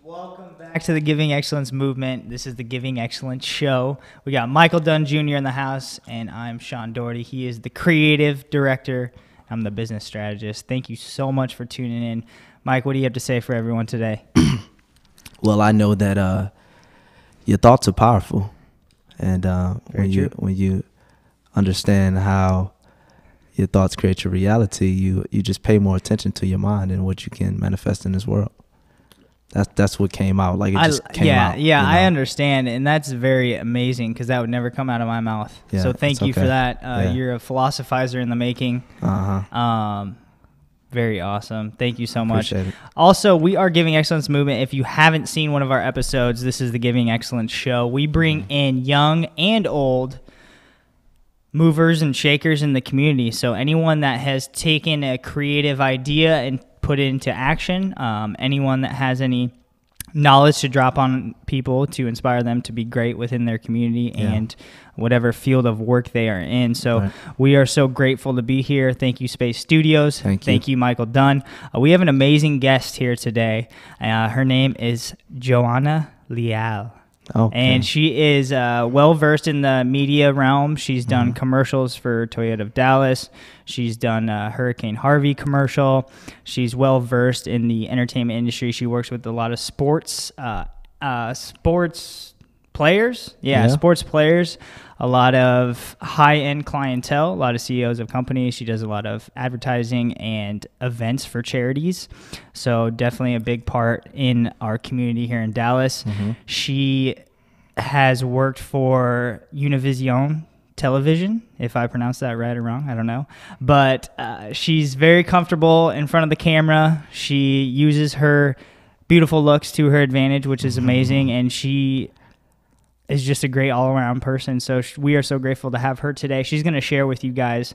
Welcome back to the Giving Excellence Movement. This is the Giving Excellence Show. We got Michael Dunn Jr. in the house, and I'm Sean Doherty. He is the creative director. I'm the business strategist. Thank you so much for tuning in. Mike, what do you have to say for everyone today? Well, I know that your thoughts are powerful, and when you understand how your thoughts create your reality, you just pay more attention to your mind and what you can manifest in this world. That's what came out. Like, it just came out. Yeah, I understand, and that's very amazing because that would never come out of my mouth. Yeah, so thank you for that. Yeah. You're a philosophizer in the making. Very awesome. Thank you so much. Appreciate it. Also, we are Giving Excellence Movement. If you haven't seen one of our episodes, this is the Giving Excellence Show. We bring in young and old movers and shakers in the community. So anyone that has taken a creative idea and put it into action, anyone that has any knowledge to drop on people to inspire them to be great within their community and whatever field of work they are in. So we are so grateful to be here. Thank you, Spayse Studios. Thank you, Michael Dunn. We have an amazing guest here today. Her name is Johana Leal. And she is well-versed in the media realm. She's done commercials for Toyota of Dallas. She's done a Hurricane Harvey commercial. She's well-versed in the entertainment industry. She works with a lot of sports players. Sports players. A lot of high-end clientele, a lot of CEOs of companies. She does a lot of advertising and events for charities. So definitely a big part in our community here in Dallas. She has worked for Univision Television, if I pronounced that right or wrong, I don't know. But she's very comfortable in front of the camera. She uses her beautiful looks to her advantage, which is amazing. And she is just a great all-around person. So we are so grateful to have her today. She's going to share with you guys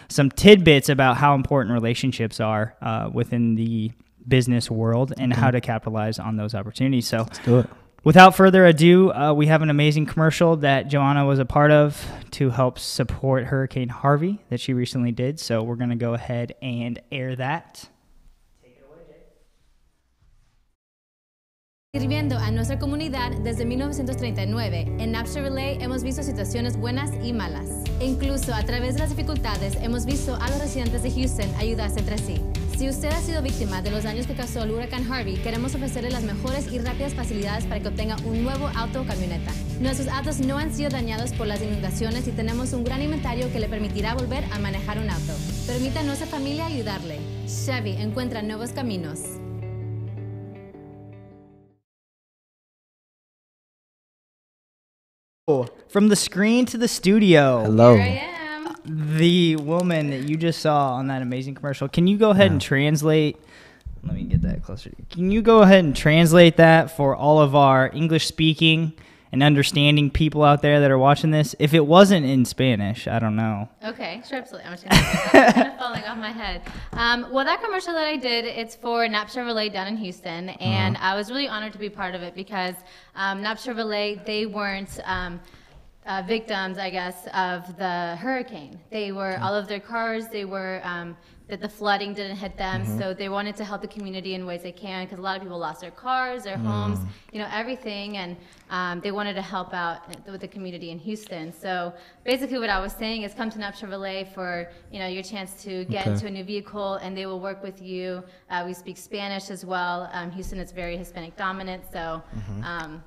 some tidbits about how important relationships are within the business world and how to capitalize on those opportunities. So let's do it. Without further ado, we have an amazing commercial that Johana was a part of to help support Hurricane Harvey that she recently did. So we're going to go ahead and air that. Sirviendo a nuestra comunidad desde 1939, en Napster Relay hemos visto situaciones buenas y malas. Incluso a través de las dificultades hemos visto a los residentes de Houston ayudarse entre sí. Si usted ha sido víctima de los daños que causó el huracán Harvey, queremos ofrecerle las mejores y rápidas facilidades para que obtenga un nuevo auto o camioneta. Nuestros autos no han sido dañados por las inundaciones y tenemos un gran inventario que le permitirá volver a manejar un auto. Permita a nuestra familia ayudarle. Chevy encuentra nuevos caminos. From the screen to the studio. Hello. Here I am. The woman that you just saw on that amazing commercial. Can you go ahead and translate? Let me get that closer. Can you go ahead and translate that for all of our English-speaking and understanding people out there that are watching this? If it wasn't in Spanish, I don't know. Okay, sure, absolutely. I'm just kind of falling off my head. Well, that commercial that I did, it's for Napster Relay down in Houston, and I was really honored to be part of it because Napster Relay, they weren't victims, I guess, of the hurricane. They were, all of their cars, they were, that the flooding didn't hit them, so they wanted to help the community in ways they can, because a lot of people lost their cars, their homes, you know, everything, and they wanted to help out with the community in Houston. So basically what I was saying is come to Napster Relay for, you know, your chance to get into a new vehicle, and they will work with you. We speak Spanish as well. Houston is very Hispanic dominant, so,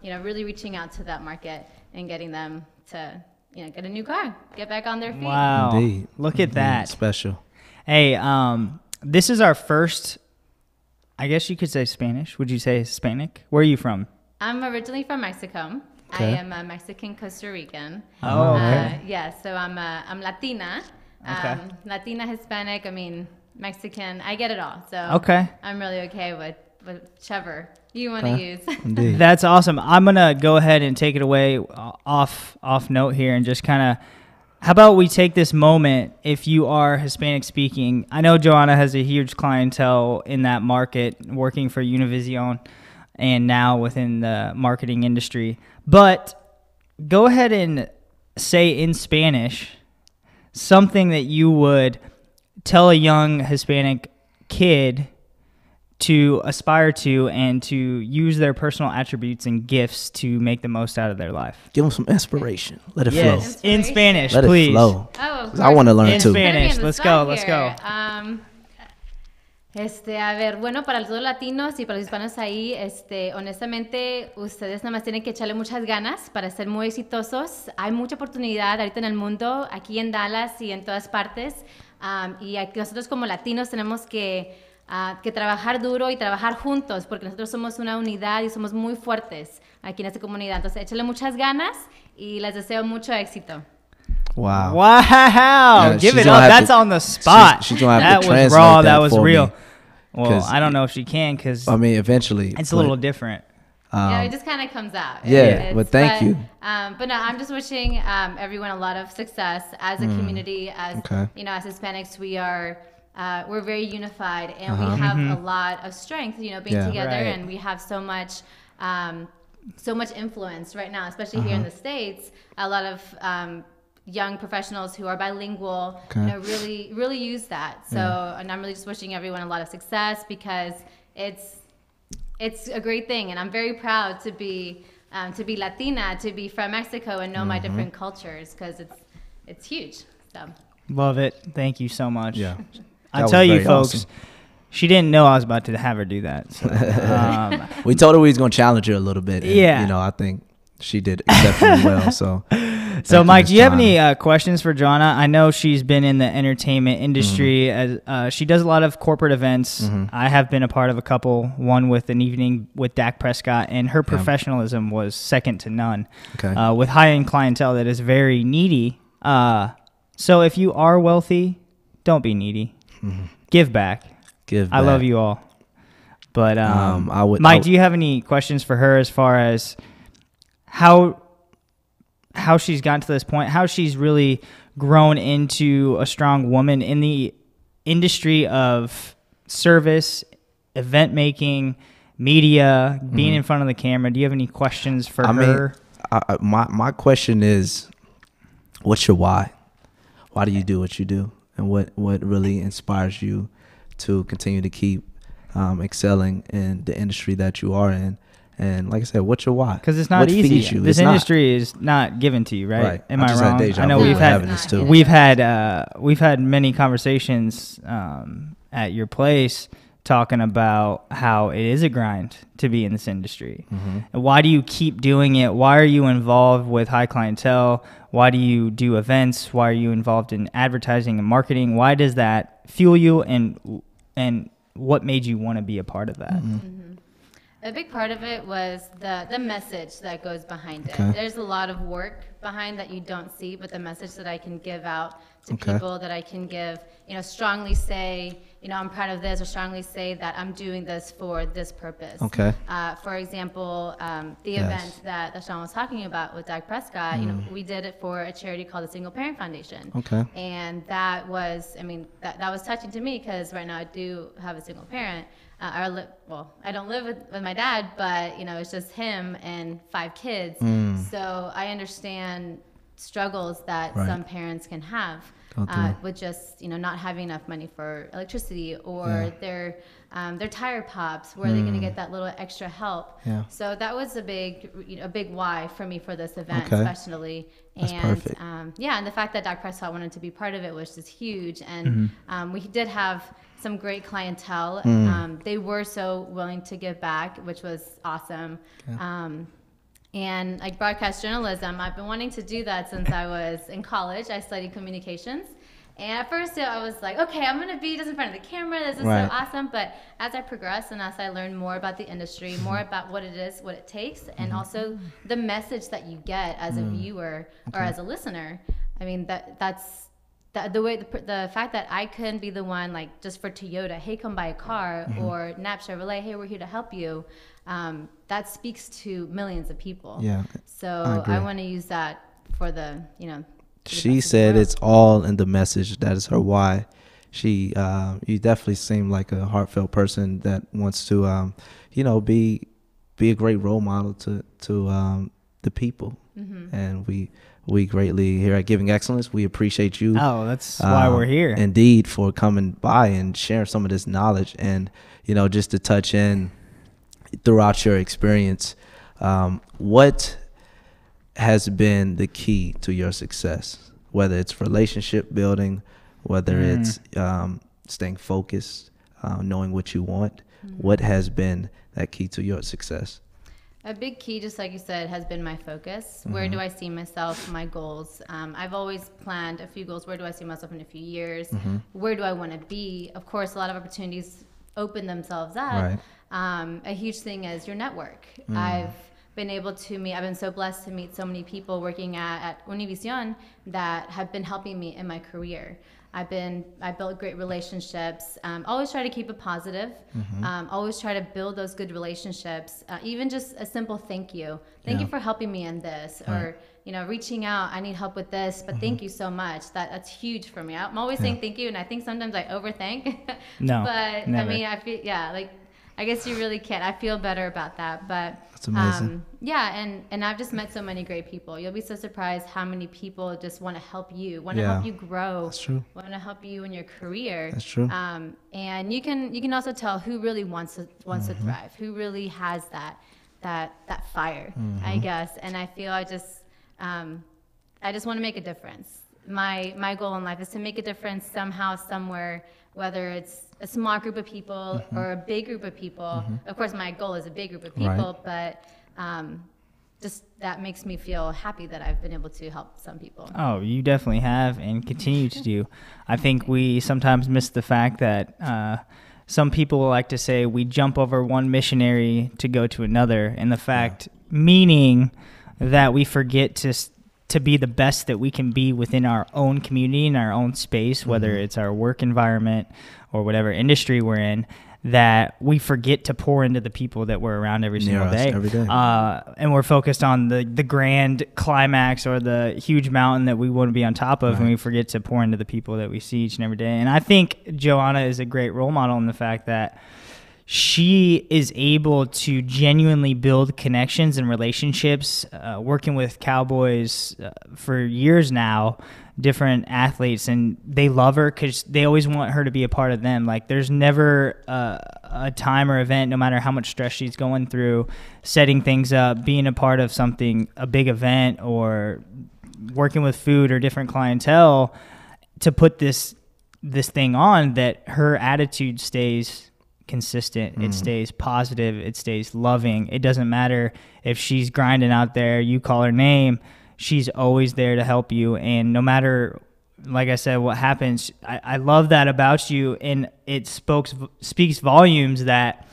you know, really reaching out to that market and getting them to, you know, get a new car, get back on their feet. Wow. Indeed. Look at that. Special. Hey, this is our first, I guess you could say Spanish. Would you say Hispanic? Where are you from? I'm originally from Mexico. I am a Mexican Costa Rican. Oh, okay. Yeah, so I'm Latina. Latina, Hispanic, I mean, Mexican, I get it all. So I'm really okay with whichever you want to use. Indeed. That's awesome. I'm going to go ahead and take it away off note here and just kind of, how about we take this moment, if you are Hispanic speaking, I know Johana has a huge clientele in that market, working for Univision and now within the marketing industry, but go ahead and say in Spanish something that you would tell a young Hispanic kid to aspire to and to use their personal attributes and gifts to make the most out of their life. Give them some inspiration. Let it Yes, flow. in Spanish, Let please. it flow. Oh, of I want to learn In too. Spanish. Let's go. A ver, bueno, para los latinos y para los hispanos ahí, honestamente, ustedes nada más tienen que echarle muchas ganas para ser muy exitosos. Hay mucha oportunidad ahorita en el mundo, aquí en Dallas y en todas partes. Y aquí nosotros como latinos tenemos que trabajar duro y trabajar juntos, porque nosotros somos una unidad y somos muy fuertes aquí en esta comunidad. Entonces, échale muchas ganas y les deseo mucho éxito. Wow. Wow. Yeah, Give she's it gonna up. have That's to- on the spot. she's gonna have that to was translate raw. that That was for me. real. Well, 'Cause I don't know if she can because I mean, eventually. it's a little different. Yeah, it just kind of comes out. Yeah, but thank you. But no, I'm just wishing everyone a lot of success as a community. As you know, as Hispanics, we're very unified, and we have a lot of strength. You know, being together, Right. and we have so much influence right now, especially here in the States. A lot of young professionals who are bilingual, you know, really use that. So, and I'm really just wishing everyone a lot of success because it's a great thing, and I'm very proud to be Latina, to be from Mexico, and know my different cultures because it's huge. So. Love it. Thank you so much. Yeah. I'll was tell you, very folks, awesome. she didn't know I was about to have her do that. So, We told her we was going to challenge her a little bit. And, Yeah. You know, I think she did exceptionally well. So, So, Mike, do you have Johana. any questions for Johana? I know she's been in the entertainment industry. As she does a lot of corporate events. I have been a part of a couple, one with an evening with Dak Prescott, and her professionalism was second to none. Okay. With high-end clientele that is very needy. So if you are wealthy, don't be needy. Give back. Give I back. love you all. But I Mike, do you have any questions for her as far as how she's gotten to this point, how she's really grown into a strong woman in the industry of service, event making, media, being in front of the camera? Do you have any questions for her? My question is, what's your why? Why do you do what you do? And what really inspires you to continue to keep excelling in the industry that you are in? And like I said, what's your why? Because it's not what easy. feeds you? This It's not. industry is not given to you, right? Right. Am I I just had wrong? deja I know vu we've with had having this too. we've had many conversations at your place talking about how it is a grind to be in this industry. And why do you keep doing it? Why are you involved with high clientele? Why do you do events? Why are you involved in advertising and marketing? Why does that fuel you, and what made you want to be a part of that? A big part of it was the message that goes behind it. Okay. There's a lot of work behind that you don't see, but the message that I can give out to Okay. people, that I can give, you know, strongly say, you know, I'm proud of this, or strongly say that I'm doing this for this purpose. Okay. For example, the Yes. event that Sean was talking about with Dak Prescott, you know, we did it for a charity called the Single Parent Foundation. Okay. And that was, I mean, that was touching to me because right now I do have a single parent. I don't live with my dad, but, you know, it's just him and 5 kids. So I understand struggles that Right. some parents can have Go through. with just, you know, not having enough money for electricity, or their tire pops. Where are they going to get that little extra help? Yeah. So that was a big why for me for this event, Okay. especially. That's And perfect. and the fact that Dak Prescott wanted to be part of it was just huge. And we did have some great clientele. They were so willing to give back, which was awesome. And like broadcast journalism, I've been wanting to do that since I was in college. I studied communications. And at first I was like, okay, I'm going to be just in front of the camera. This is Right. so awesome. But as I progressed and as I learned more about the industry, more about what it is, what it takes, and also the message that you get as a viewer or as a listener, I mean, that's the fact that I couldn't be the one, like, just for Toyota, hey, come buy a car, or Nap Chevrolet, hey, we're here to help you. That speaks to millions of people. Yeah. So agree. I want to use that for the, you know. to the She best of the said world. it's all in the message. That is her why. She, you definitely seem like a heartfelt person that wants to, you know, be a great role model to the people. And we We greatly, here at Giving Excellence, we appreciate you. Oh, that's why we're here. Indeed, for coming by and sharing some of this knowledge, and just to touch in throughout your experience, what has been the key to your success, whether it's relationship building, whether it's staying focused, knowing what you want. What has been that key to your success? A big key, just like you said, has been my focus. Where do I see myself, my goals? I've always planned a few goals. Where do I see myself in a few years? Where do I want to be? Of course, a lot of opportunities open themselves up. Right. A huge thing is your network. I've been so blessed to meet so many people working at Univision that have been helping me in my career. I built great relationships. Always try to keep it positive. Always try to build those good relationships. Even just a simple thank you. Thank you for helping me in this, or reaching out. I need help with this, but thank you so much. That's huge for me. I'm always saying thank you, and I think sometimes I overthink. No, but never. I mean, I feel I guess you really can't. I feel better about that, but that's amazing. And I've just met so many great people. You'll be so surprised how many people just want to help you, want to help you grow. That's true. Want to help you in your career. That's true. And you can also tell who really wants to thrive, who really has that fire, I guess. And I feel I just want to make a difference. My goal in life is to make a difference somehow, somewhere, whether it's a small group of people or a big group of people. Of course, my goal is a big group of people, but just that makes me feel happy that I've been able to help some people. Oh, you definitely have, and continue to do. I think we sometimes miss the fact that some people like to say we jump over one missionary to go to another, and the fact meaning that we forget to be the best that we can be within our own community, in our own space, whether it's our work environment or whatever industry we're in, that we forget to pour into the people that we're around every single day. And we're focused on the grand climax or the huge mountain that we want to be on top of, and we forget to pour into the people that we see each and every day. And I think Johana is a great role model in the fact that she is able to genuinely build connections and relationships, working with Cowboys for years now, different athletes, and they love her because they always want her to be a part of them. Like, there's never a time or event, no matter how much stress she's going through, setting things up, being a part of something, a big event, or working with food or different clientele, to put this thing on, that her attitude stays consistent, it stays positive, it stays loving. It doesn't matter if she's grinding out there, you call her name, she's always there to help you. And no matter, like I said, what happens, I love that about you. And it speaks volumes that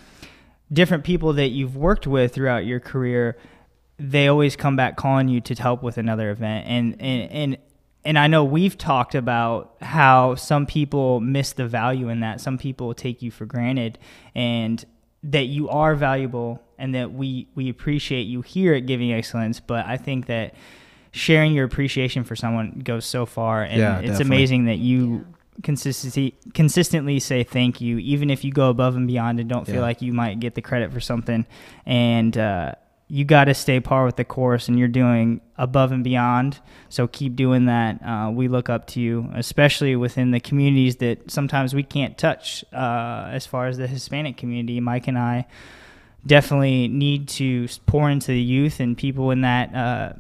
different people that you've worked with throughout your career, they always come back calling you to help with another event. And I know we've talked about how some people miss the value in that. Some people take you for granted, and that you are valuable, and that we appreciate you here at Giving Excellence. But I think that sharing your appreciation for someone goes so far, and it's definitely amazing that you consistently say thank you, even if you go above and beyond and don't feel like you might get the credit for something. And you got to stay par with the course, and you're doing above and beyond. So keep doing that. We look up to you, especially within the communities that sometimes we can't touch. As far as the Hispanic community, Mike and I definitely need to pour into the youth and people in that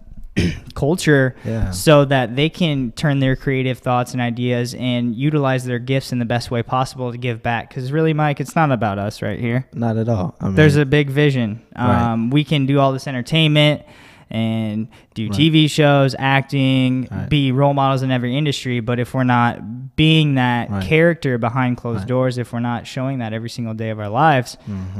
culture, so that they can turn their creative thoughts and ideas and utilize their gifts in the best way possible to give back. Because really, Mike, it's not about us right here. Not at all. I mean, there's a big vision. We can do all this entertainment and do TV shows, acting, be role models in every industry. But if we're not being that character behind closed doors, if we're not showing that every single day of our lives,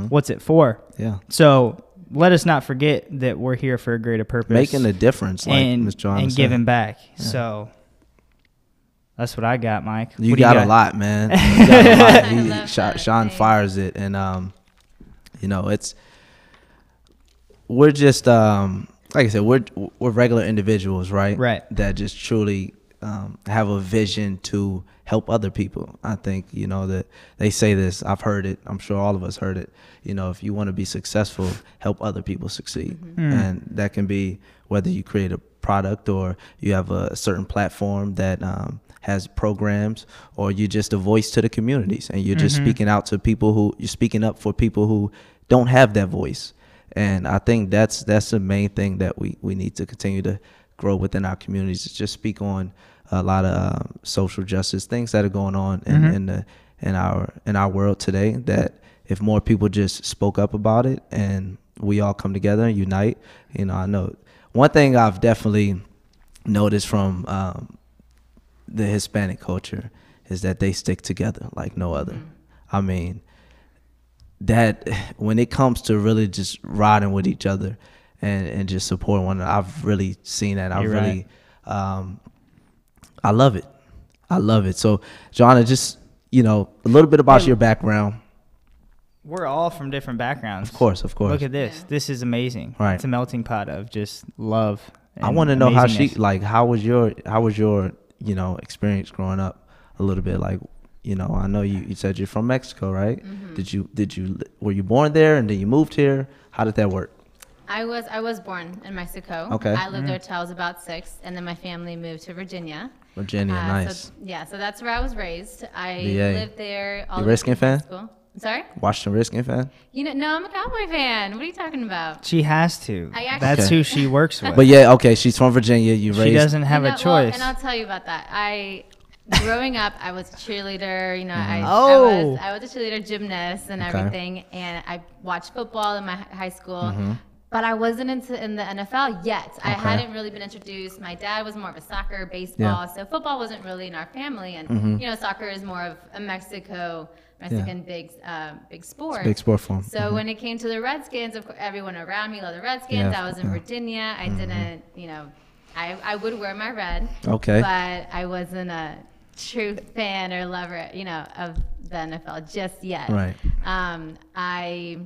what's it for? So let us not forget that we're here for a greater purpose. Making a difference, like Ms. Johana and said. Giving back. So that's what I got, Mike. You got a lot, man. You got a lot. Sean fires it. And, we're just, like I said, we're regular individuals, right? That just truly have a vision to help other people. I think, that they say this, I've heard it, I'm sure all of us heard it, if you want to be successful, help other people succeed. And that can be whether you create a product, or you have a certain platform that has programs, or you're just a voice to the communities, and you're just speaking out to people you're speaking up for people who don't have that voice. And I think that's the main thing that we need to continue to grow within our communities, is just speak on a lot of social justice things that are going on in our world today, that if more people just spoke up about it and we all come together and unite. I know one thing I've definitely noticed from the Hispanic culture is that they stick together like no other. I mean, that when it comes to really just riding with each other and just supporting one another, I've really seen that. I love it. I love it. So, Johana, just, a little bit about your background. We're all from different backgrounds. Of course. Look at this. This is amazing. Right. It's a melting pot of just love. I want to know how was your experience growing up a little bit? Like, I know you said you're from Mexico, right? Were you born there and then you moved here? How did that work? I was born in Mexico. Okay. I lived there till I was about 6, and then my family moved to Virginia. Nice. So that's where I was raised. I lived there. You a Redskins fan? School. Sorry? Washington Redskins fan? No, I'm a Cowboy fan. What are you talking about? She has to. That's who she works with. But she's from Virginia. She doesn't have a choice. Well, and I'll tell you about that. Growing up, I was a cheerleader. I was a cheerleader, gymnast, and everything. And I watched football in my high school. But I wasn't in the NFL yet. I hadn't really been introduced. My dad was more of a soccer, baseball, so football wasn't really in our family. And soccer is more of a Mexican big sport. Big sport for 'em. So when it came to the Redskins, of course, everyone around me loved the Redskins. I was in Virginia. I didn't, I would wear my red. Okay. But I wasn't a true fan or lover, of the NFL just yet. Right. I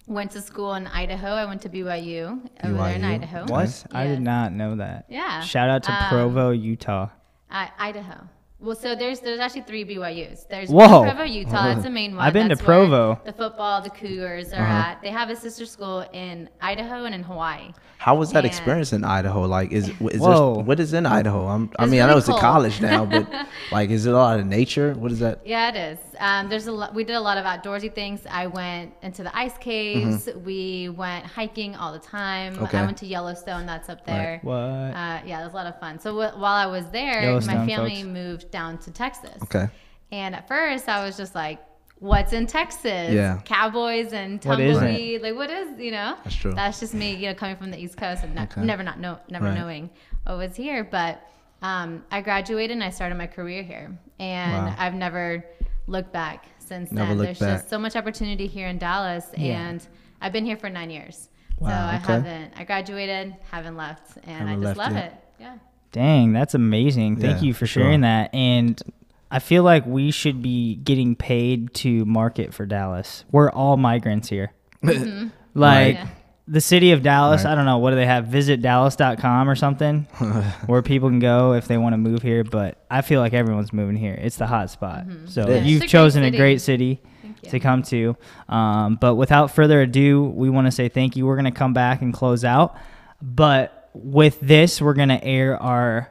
went to school in Idaho. I went to BYU over there in Idaho. What? Yeah. I did not know that. Yeah. Shout out to Provo, Utah. Idaho. Well, so there's actually 3 BYUs. There's Whoa. one in Provo, Utah. That's the main one. I've been That's to Provo. Where the football, the Cougars are at. They have a sister school in Idaho and in Hawaii. How was that experience in Idaho? Like, what is in Idaho? I know it's cold. a college now, but like, is it a lot of nature? What is that? Yeah, it is. There's a lot. We did a lot of outdoorsy things. I went into the ice caves. We went hiking all the time. Okay. I went to Yellowstone. That's up there. Right. What? Yeah, it was a lot of fun. So while I was there, my family moved down to Texas. Okay. And at first, I was just like, what's in Texas? Yeah. Cowboys and What is tumbleweed. Like, what is, That's true. That's just me, coming from the East Coast and never knowing what was here. But I graduated and I started my career here. And I've never looked back since then. There's just so much opportunity here in Dallas. And I've been here for 9 years. Wow, so I graduated, haven't left. And I just love it. Yeah. Dang, that's amazing. Thank you for sharing that. And I feel like we should be getting paid to market for Dallas. We're all migrants here. The city of Dallas, I don't know, what do they have? VisitDallas.com or something where people can go if they want to move here. But I feel like everyone's moving here. It's the hot spot. So you've chosen a great city to come to. But without further ado, we want to say thank you. We're going to come back and close out. But with this, we're going to air our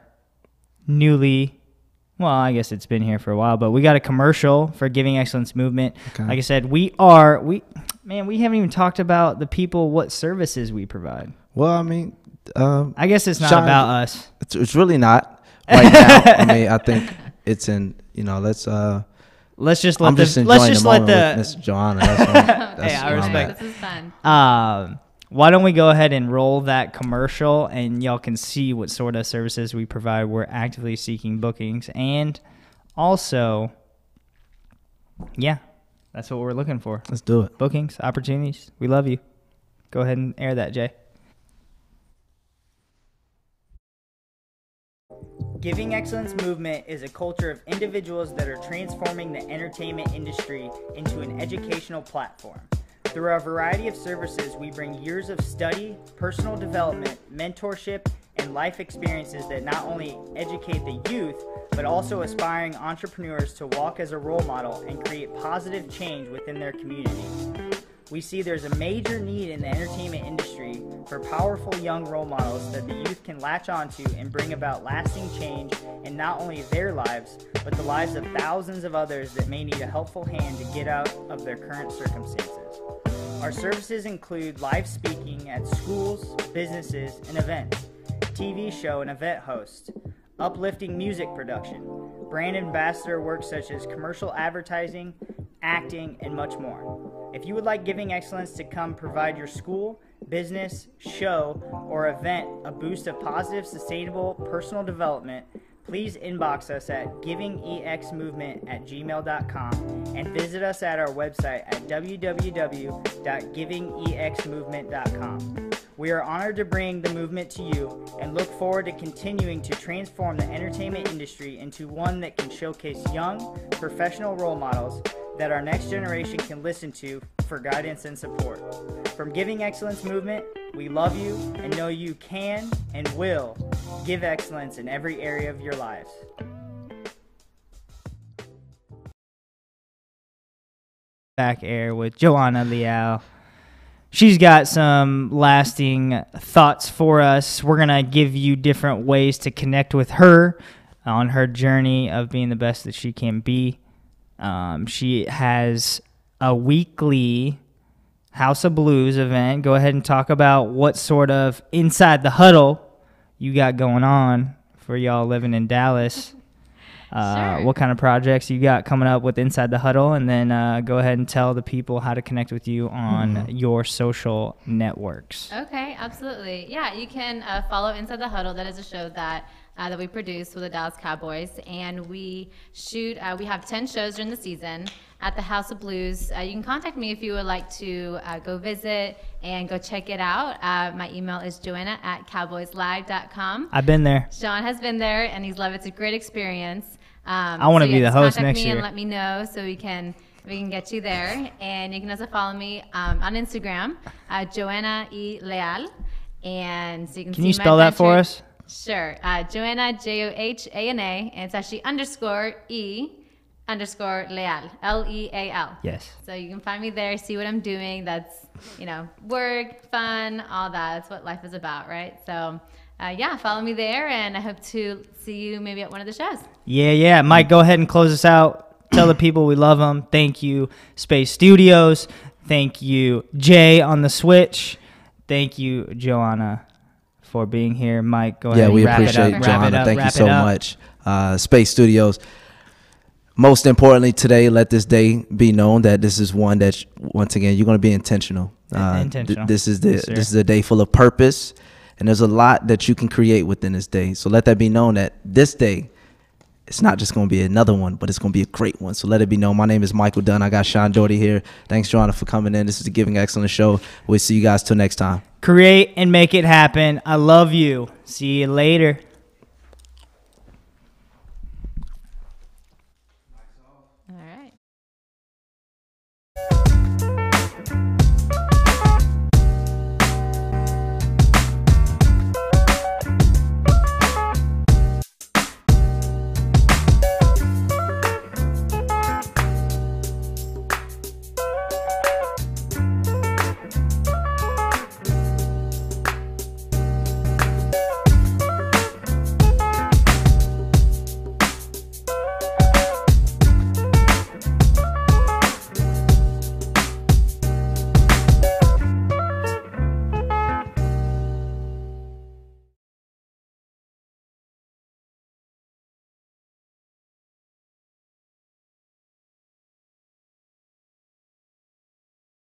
I guess it's been here for a while, but we got a commercial for Giving Excellence Movement. Okay. Like I said, we haven't even talked about the people, what services we provide. Well, I mean, I guess it's not about us. It's really not right now. I mean, I think it's in, let's just let Miss Johana. Hey, I respect. This is fun. Why don't we go ahead and roll that commercial and y'all can see what sort of services we provide. We're actively seeking bookings. And also, that's what we're looking for. Let's do it. Bookings, opportunities. We love you. Go ahead and air that, Jay. Giving Excellence Movement is a culture of individuals that are transforming the entertainment industry into an educational platform. Through our variety of services, we bring years of study, personal development, mentorship, and life experiences that not only educate the youth, but also aspiring entrepreneurs to walk as a role model and create positive change within their communities. We see there's a major need in the entertainment industry for powerful young role models that the youth can latch onto and bring about lasting change in not only their lives, but the lives of thousands of others that may need a helpful hand to get out of their current circumstances. Our services include live speaking at schools, businesses, and events, TV show and event host, uplifting music production, brand ambassador work such as commercial advertising, acting, and much more. If you would like Giving Excellence to come provide your school, business, show, or event a boost of positive, sustainable personal development, please inbox us at givingexmovement@gmail.com and visit us at our website at www.givingexmovement.com. We are honored to bring the movement to you and look forward to continuing to transform the entertainment industry into one that can showcase young, professional role models that our next generation can listen to for guidance and support. From Giving Excellence Movement, we love you and know you can and will give excellence in every area of your lives. Back air with Johana Leal. She's got some lasting thoughts for us. We're going to give you different ways to connect with her on her journey of being the best that she can be. She has a weekly House of Blues event. Go ahead and talk about what sort of inside the huddle you got going on for y'all living in Dallas. Sure. What kind of projects you got coming up with Inside the Huddle, and then go ahead and tell the people how to connect with you on your social networks. Okay, absolutely. Yeah, you can follow Inside the Huddle. That is a show that we produce with the Dallas Cowboys, and we shoot. We have 10 shows during the season at the House of Blues. You can contact me if you would like to go visit and go check it out. My email is joanna@cowboyslive.com. I've been there. Sean has been there, and he's loved it. It's a great experience. I want to be the host next year. And let me know so we can get you there. And you can also follow me on Instagram, Johana E. Leal. And so you can see you spell that for us? Sure. Johana, Johana, and it's actually _E_Leal, Leal. Yes. So you can find me there, see what I'm doing. That's, work, fun, all that. That's what life is about, right? So, follow me there, and I hope to see you maybe at one of the shows. Yeah. Mike, go ahead and close us out. Tell the people we love them. Thank you, Spayse Studios. Thank you, Jay on the Switch. Thank you, Johana, for being here. Mike, go ahead and wrap it up. Yeah, we appreciate Johana. Thank you so much. Spayse Studios. Most importantly today, let this day be known that this is one that, once again, you're going to be intentional. This is a day full of purpose, and there's a lot that you can create within this day. So let that be known that this day, it's not just going to be another one, but it's going to be a great one. So let it be known. My name is Michael Dunn. I got Sean Doherty here. Thanks, Johana, for coming in. This is the Giving Excellence Show. We'll see you guys till next time. Create and make it happen. I love you. See you later.